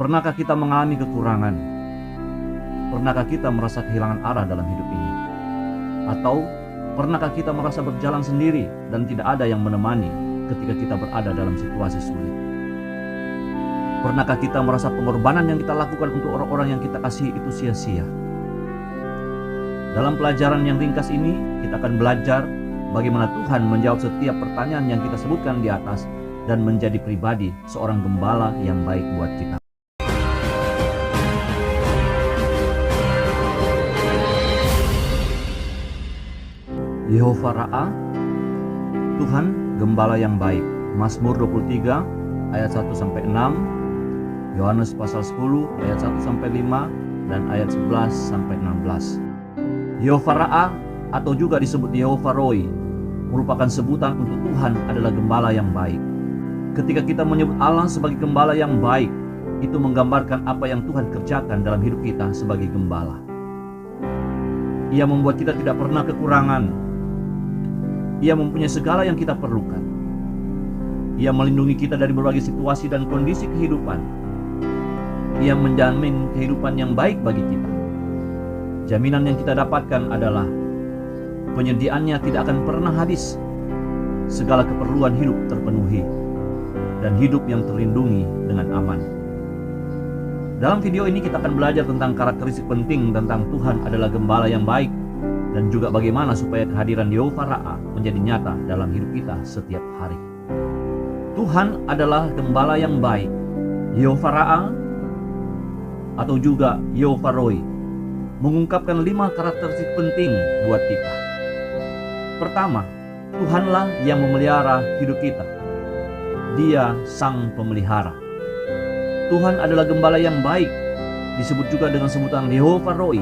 Pernahkah kita mengalami kekurangan? Pernahkah kita merasa kehilangan arah dalam hidup ini? Atau pernahkah kita merasa berjalan sendiri dan tidak ada yang menemani ketika kita berada dalam situasi sulit? Pernahkah kita merasa pengorbanan yang kita lakukan untuk orang-orang yang kita kasihi itu sia-sia? Dalam pelajaran yang ringkas ini, kita akan belajar bagaimana Tuhan menjawab setiap pertanyaan yang kita sebutkan di atas dan menjadi pribadi seorang gembala yang baik buat kita. Yehova Ra'a, Tuhan gembala yang baik. Mazmur 23 ayat 1-6, Yohanes pasal 10 ayat 1-5, dan ayat 11-16. Yehova Ra'a atau juga disebut Yehova Roi merupakan sebutan untuk Tuhan adalah gembala yang baik. Ketika kita menyebut Allah sebagai gembala yang baik, itu menggambarkan apa yang Tuhan kerjakan dalam hidup kita sebagai gembala. Ia membuat kita tidak pernah kekurangan. Ia mempunyai segala yang kita perlukan. Ia melindungi kita dari berbagai situasi dan kondisi kehidupan. Ia menjamin kehidupan yang baik bagi kita. Jaminan yang kita dapatkan adalah penyediaannya tidak akan pernah habis. Segala keperluan hidup terpenuhi dan hidup yang terlindungi dengan aman. Dalam video ini kita akan belajar tentang karakteristik penting tentang Tuhan adalah gembala yang baik, dan juga bagaimana supaya kehadiran Yehova Ra'a menjadi nyata dalam hidup kita setiap hari. Tuhan adalah gembala yang baik. Yehova Ra'a atau juga Yehova Roi mengungkapkan 5 karakteristik penting buat kita. Pertama, Tuhanlah yang memelihara hidup kita. Dia sang pemelihara. Tuhan adalah gembala yang baik, disebut juga dengan sebutan Yehova Roi,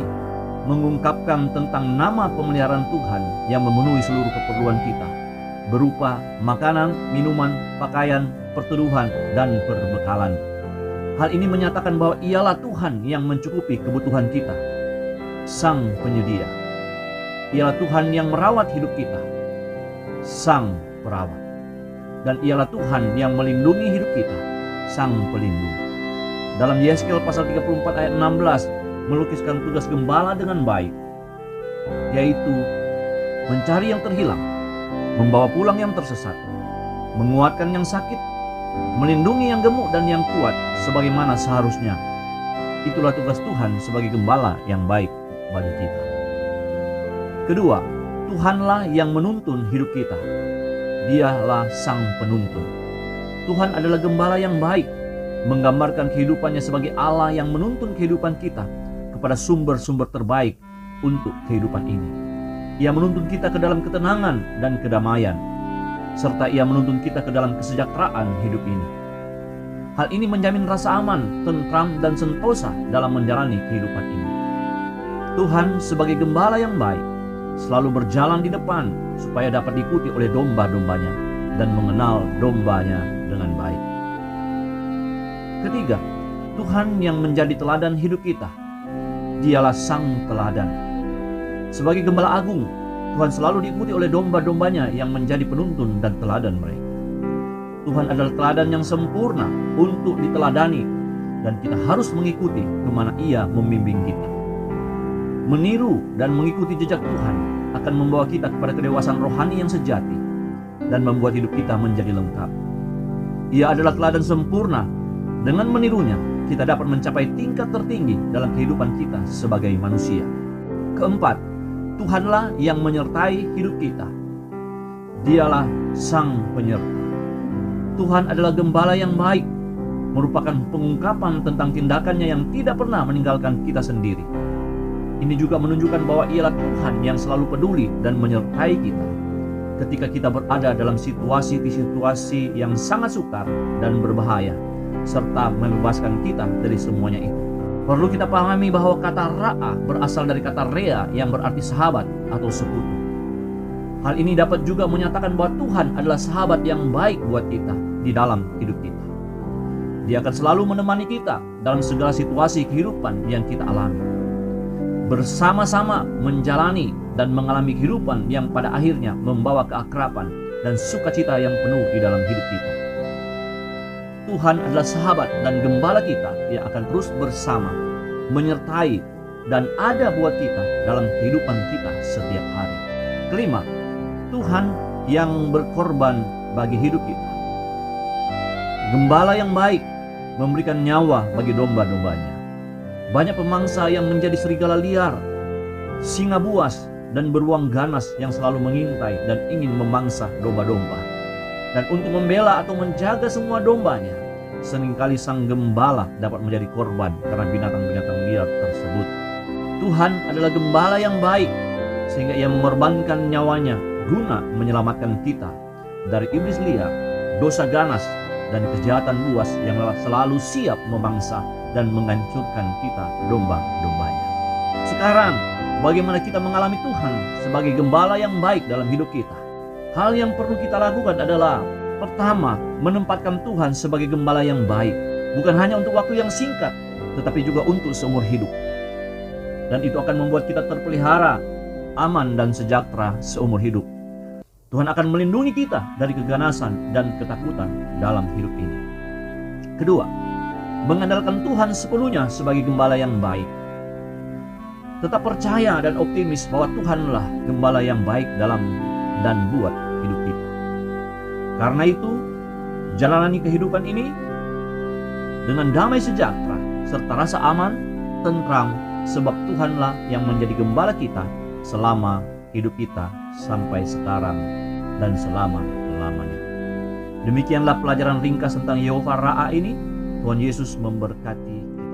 mengungkapkan tentang nama pemeliharaan Tuhan yang memenuhi seluruh keperluan kita, berupa makanan, minuman, pakaian, perteduhan, dan perbekalan. Hal ini menyatakan bahwa Ialah Tuhan yang mencukupi kebutuhan kita, Sang Penyedia. Ialah Tuhan yang merawat hidup kita, Sang Perawat. Dan Ialah Tuhan yang melindungi hidup kita, Sang Pelindung. Dalam Yeskel pasal 34 ayat 16 melukiskan tugas gembala dengan baik, yaitu mencari yang terhilang, membawa pulang yang tersesat, menguatkan yang sakit, melindungi yang gemuk dan yang kuat sebagaimana seharusnya. Itulah tugas Tuhan sebagai gembala yang baik bagi kita. Kedua, Tuhanlah yang menuntun hidup kita. Dialah sang penuntun. Tuhan adalah gembala yang baik, menggambarkan kehidupannya sebagai Allah yang menuntun kehidupan kita kepada sumber-sumber terbaik untuk kehidupan ini. Ia menuntun kita ke dalam ketenangan dan kedamaian, serta ia menuntun kita ke dalam kesejahteraan hidup ini. Hal ini menjamin rasa aman, tentram, dan sentosa dalam menjalani kehidupan ini. Tuhan sebagai gembala yang baik selalu berjalan di depan supaya dapat diikuti oleh domba-dombanya dan mengenal dombanya dengan baik. Ketiga, Tuhan yang menjadi teladan hidup kita. Dialah sang teladan. Sebagai gembala agung, Tuhan selalu diikuti oleh domba-dombanya yang menjadi penuntun dan teladan mereka. Tuhan adalah teladan yang sempurna untuk diteladani, dan kita harus mengikuti kemana Ia membimbing kita. Meniru dan mengikuti jejak Tuhan akan membawa kita kepada kedewasaan rohani yang sejati dan membuat hidup kita menjadi lengkap. Ia adalah teladan sempurna. Dengan menirunya, kita dapat mencapai tingkat tertinggi dalam kehidupan kita sebagai manusia. Keempat, Tuhanlah yang menyertai hidup kita. Dialah sang penyerta. Tuhan adalah gembala yang baik, merupakan pengungkapan tentang tindakannya yang tidak pernah meninggalkan kita sendiri. Ini juga menunjukkan bahwa Ialah Tuhan yang selalu peduli dan menyertai kita ketika kita berada dalam situasi-situasi yang sangat sukar dan berbahaya, serta membebaskan kita dari semuanya itu. Perlu kita pahami bahwa kata Ra'a berasal dari kata Rea yang berarti sahabat atau sekutu. Hal ini dapat juga menyatakan bahwa Tuhan adalah sahabat yang baik buat kita di dalam hidup kita. Dia akan selalu menemani kita dalam segala situasi kehidupan yang kita alami. Bersama-sama menjalani dan mengalami kehidupan yang pada akhirnya membawa keakraban dan sukacita yang penuh di dalam hidup kita. Tuhan adalah sahabat dan gembala kita yang akan terus bersama, menyertai, dan ada buat kita dalam kehidupan kita setiap hari. Kelima, Tuhan yang berkorban bagi hidup kita. Gembala yang baik memberikan nyawa bagi domba-dombanya. Banyak pemangsa yang menjadi serigala liar, singa buas, dan beruang ganas yang selalu mengintai dan ingin memangsa domba-domba. Dan untuk membela atau menjaga semua dombanya, seringkali sang gembala dapat menjadi korban karena binatang-binatang liar tersebut. Tuhan adalah gembala yang baik, sehingga ia mengorbankan nyawanya guna menyelamatkan kita dari iblis liar, dosa ganas, dan kejahatan buas yang selalu siap memangsa dan menghancurkan kita domba-dombanya. Sekarang, bagaimana kita mengalami Tuhan sebagai gembala yang baik dalam hidup kita? Hal yang perlu kita lakukan adalah, pertama, menempatkan Tuhan sebagai gembala yang baik, bukan hanya untuk waktu yang singkat, tetapi juga untuk seumur hidup. Dan itu akan membuat kita terpelihara, aman dan sejahtera seumur hidup. Tuhan akan melindungi kita dari keganasan dan ketakutan dalam hidup ini. Kedua, mengandalkan Tuhan sepenuhnya sebagai gembala yang baik. Tetap percaya dan optimis bahwa Tuhanlah gembala yang baik dalam dan buat hidup kita. Karena itu, jalani kehidupan ini dengan damai sejahtera serta rasa aman, tentram, sebab Tuhanlah yang menjadi gembala kita selama hidup kita sampai sekarang dan selama-lamanya. Demikianlah pelajaran ringkas tentang Yehova Ra'a ini. Tuhan Yesus memberkati kita.